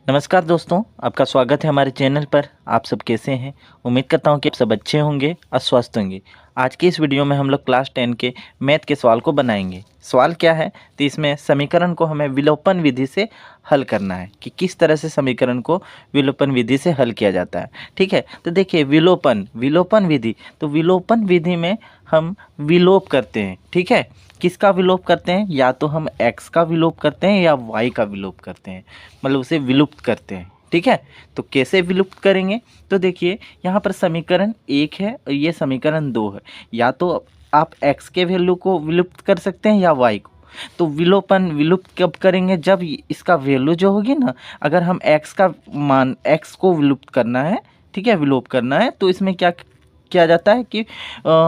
नमस्कार दोस्तों, आपका स्वागत है हमारे चैनल पर। आप सब कैसे हैं? उम्मीद करता हूं कि आप सब अच्छे होंगे और स्वस्थ होंगे। आज की इस वीडियो में हम लोग क्लास 10 के मैथ के सवाल को बनाएंगे। सवाल क्या है? तो इसमें समीकरण को हमें विलोपन विधि से हल करना है कि किस तरह से समीकरण को विलोपन विधि से हल किया जाता है। ठीक है, तो देखिए विलोपन विलोपन विधि, तो विलोपन विधि में हम विलोप करते हैं। ठीक है, किसका विलोप करते हैं? या तो हम x का विलोप करते हैं या y का विलोप करते हैं, मतलब उसे विलुप्त करते हैं। ठीक है, तो कैसे विलुप्त करेंगे? तो देखिए यहाँ पर समीकरण 1 है और ये समीकरण 2 है। या तो आप x के वैल्यू को विलुप्त कर सकते हैं या y को। तो विलोपन विलुप्त कब करेंगे? जब इसका वैल्यू जो होगी ना, अगर हम x का मान x को विलुप्त करना है, ठीक है, विलोप करना है, तो इसमें क्या किया जाता है कि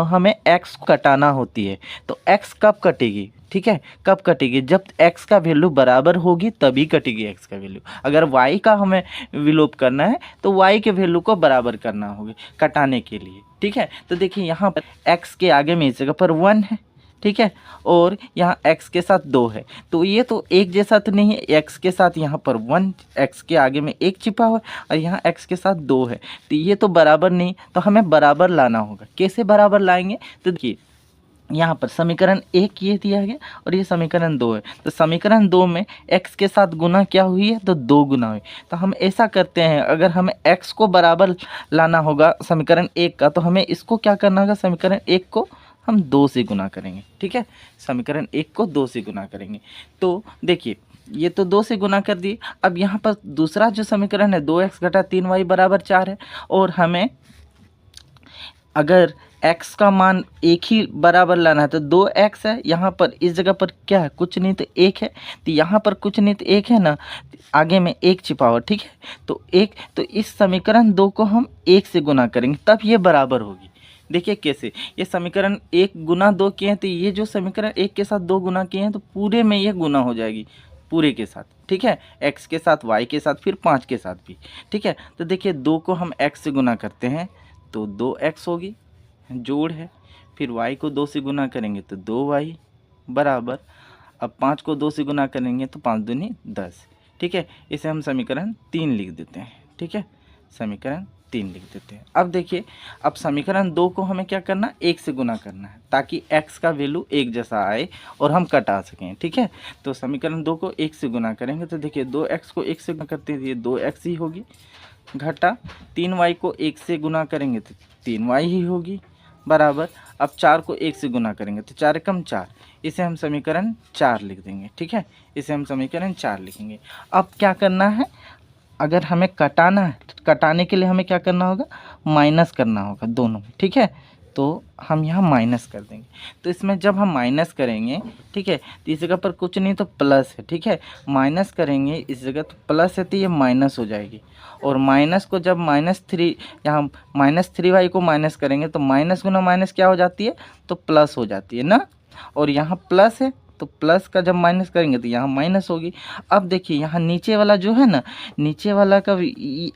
हमें x कटाना होती है। तो x कब कटेगी? ठीक है, कब कटेगी? जब x का वैल्यू बराबर होगी तभी कटेगी x का वैल्यू। अगर y का हमें विलोप करना है तो y के वैल्यू को बराबर करना होगा कटाने के लिए। ठीक है, तो देखिए यहाँ पर x के आगे में इस जगह पर 1 है, ठीक है, और यहाँ x के साथ 2 है। तो ये तो एक जैसा तो नहीं है, x के साथ यहाँ पर 1, x के आगे में 1 छिपा हुआ है और यहाँ x के साथ 2 है। तो ये तो बराबर नहीं, तो हमें बराबर लाना होगा। कैसे बराबर लाएंगे? तो देखिए यहाँ पर समीकरण 1 ये दिया गया और ये समीकरण 2 है। तो समीकरण 2 में x के साथ गुना क्या हुई है? तो 2 गुना हुई। तो हम ऐसा करते हैं, अगर हमें x को बराबर लाना होगा समीकरण 1 का, तो हमें इसको क्या करना होगा? समीकरण 1 को हम 2 से गुना करेंगे। ठीक है, समीकरण 1 को 2 से गुना करेंगे। तो देखिए ये तो 2 से गुना कर दिए। अब यहाँ पर दूसरा जो समीकरण है 2x घटा 3y बराबर 4 है, और हमें अगर x का मान एक ही बराबर लाना है तो 2x है, यहाँ पर इस जगह पर क्या है? कुछ नहीं तो 1 है। तो यहाँ पर कुछ नहीं तो 1 है ना, आगे में 1 छिपा हुआ। ठीक है, तो 1, तो इस समीकरण 2 को हम 1 से गुना करेंगे तब ये बराबर होगी। देखिए कैसे, ये समीकरण 1 गुना 2 किए हैं, तो ये जो समीकरण 1 के साथ 2 गुना किए हैं तो पूरे में ये गुना हो जाएगी, पूरे के साथ। ठीक है, x के साथ, y के साथ, फिर 5 के साथ भी। ठीक है, तो देखिए 2 को हम x से गुना करते हैं तो 2x होगी, जोड़ है, फिर y को 2 से गुना करेंगे तो 2y बराबर, अब 5 को 2 से गुना करेंगे तो 5 दूनी 10। ठीक है, इसे हम समीकरण 3 लिख देते हैं। ठीक है, समीकरण 3 लिख देते हैं। अब देखिए, अब समीकरण 2 को हमें क्या करना? 1 से गुना करना है ताकि x का वैल्यू एक जैसा आए और हम कटा सकें। ठीक है, तो समीकरण 2 को 1 से गुना करेंगे तो देखिए 2x को 1 से गुना करते हैं, ये 2x ही होगी, घटा 3y को 1 से गुना करेंगे तो 3y ही होगी, बराबर। अब 4 को 1 से गुना करेंगे तो 4 कम 4, इसे हम समीकरण 4 लिख देंगे। ठीक है, इसे हम समीकरण 4 लिखेंगे। अब क्या करना है? अगर हमें कटाना है तो कटाने के लिए हमें क्या करना होगा? माइनस करना होगा दोनों में। ठीक है, तो हम यहाँ माइनस कर देंगे। तो इसमें जब हम माइनस करेंगे, ठीक है, तो इस जगह पर कुछ नहीं तो प्लस है। ठीक है, माइनस करेंगे इस जगह तो प्लस है, तो ये माइनस हो जाएगी। और माइनस को जब -3, यहाँ -3y को माइनस करेंगे तो माइनस गुना माइनस क्या हो जाती है? तो प्लस हो जाती है ना। और यहाँ प्लस है तो प्लस का जब माइनस करेंगे तो यहाँ माइनस होगी। अब देखिए यहाँ नीचे वाला जो है ना, नीचे वाला का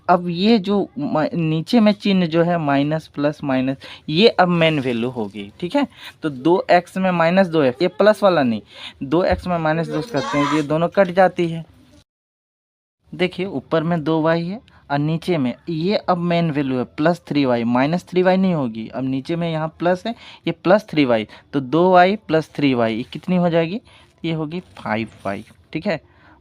अब ये जो नीचे में चिन्ह जो है माइनस प्लस माइनस, ये अब मेन वैल्यू होगी। ठीक है, तो 2x में -2 है, ये प्लस वाला नहीं, 2x में -2 करते हैं, ये दोनों कट जाती है। देखिए ऊपर में 2y है और नीचे में ये अब मेन वैल्यू है +3y, -3y नहीं होगी। अब नीचे में यहाँ प्लस है, ये +3y, तो 2y + 3y ये कितनी हो जाएगी? ये होगी 5y। ठीक है,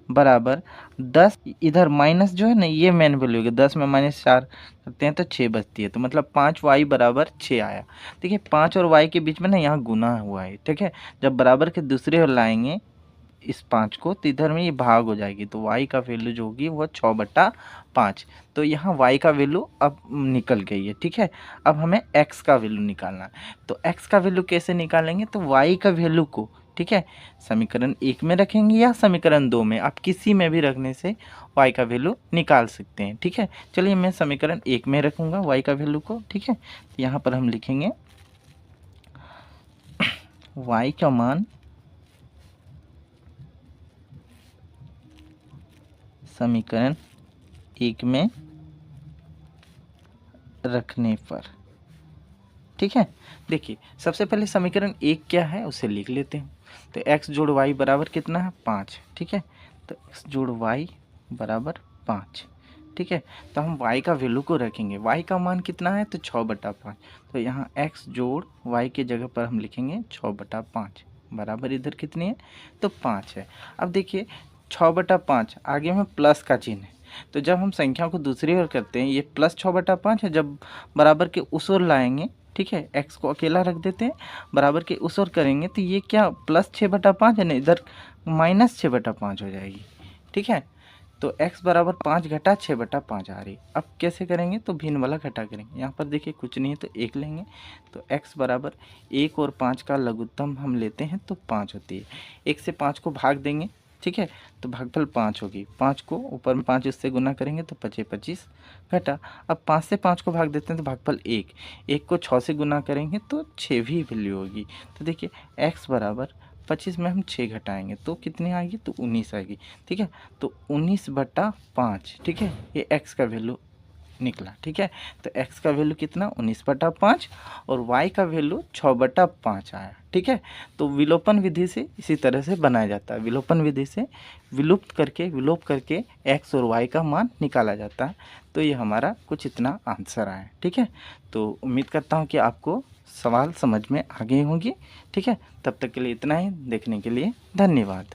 बराबर 10, इधर माइनस जो है ना ये मेन वैल्यू होगी, 10 में -4 करते हैं तो 6 बचती है, तो मतलब 5y बराबर 6 आया। देखिए 5 और y के बीच में ना यहाँ गुना हुआ है। ठीक है, जब बराबर के दूसरे ओर लाएंगे इस 5 को तो इधर में ये भाग हो जाएगी, तो y का वैल्यू जो होगी वो 6/5। तो यहाँ y का वैल्यू अब निकल गई है। ठीक है, अब हमें x का वैल्यू निकालना है। तो x का वैल्यू कैसे निकालेंगे? तो y का वैल्यू को, ठीक है, समीकरण 1 में रखेंगे या समीकरण 2 में, आप किसी में भी रखने से y का वैल्यू निकाल सकते हैं। ठीक है, चलिए मैं समीकरण 1 में रखूँगा y का वैल्यू को। ठीक है, तो यहाँ पर हम लिखेंगे y का मान समीकरण 1 में रखने पर। ठीक है, देखिए सबसे पहले समीकरण 1 क्या है उसे लिख लेते हैं। तो x जोड़ y बराबर कितना है? 5। ठीक है, तो x जोड़ y बराबर 5। ठीक है, तो हम y का वैल्यू को रखेंगे। y का मान कितना है तो 6/5। तो यहाँ x जोड़ y के जगह पर हम लिखेंगे 6/5 बराबर इधर कितनी है तो 5 है। अब देखिए 6/5 आगे में प्लस का चिन्ह है, तो जब हम संख्या को दूसरी ओर करते हैं ये प्लस 6/5 है, जब बराबर के उस ओर लाएंगे, ठीक है, x को अकेला रख देते हैं, बराबर के उस ओर करेंगे तो ये क्या प्लस 6/5 है ना, इधर माइनस 6/5 हो जाएगी। ठीक है, तो x बराबर 5 घटा 6/5 आ रही। अब कैसे करेंगे तो भिन्न वाला घटा करेंगे। यहाँ पर देखिए कुछ नहीं है तो 1 लेंगे, तो x बराबर 1 और 5 का लघुत्तम हम लेते हैं तो 5 होती है। 1 से 5 को भाग देंगे, ठीक है, तो भागफल 5 होगी। 5 को ऊपर में 5 उससे गुना करेंगे तो 5 25 घटा। अब 5 से 5 को भाग देते हैं तो भागफल 1। 1 को 6 से गुना करेंगे तो 6 भी वैल्यू होगी। तो देखिए x बराबर 25 में हम 6 घटाएंगे तो कितनी आएगी तो 19 आएगी। ठीक है, तो 19/5, ठीक है, ये x का वैल्यू निकला। ठीक है, तो x का वैल्यू कितना 19/5 और y का वैल्यू 6/5 आया। ठीक है, तो विलोपन विधि से इसी तरह से बनाया जाता है। विलोपन विधि से विलोप करके x और y का मान निकाला जाता है। तो ये हमारा कुछ इतना आंसर आया। ठीक है, तो उम्मीद करता हूँ कि आपको सवाल समझ में आ गए होंगे। ठीक है, तब तक के लिए इतना ही। देखने के लिए धन्यवाद।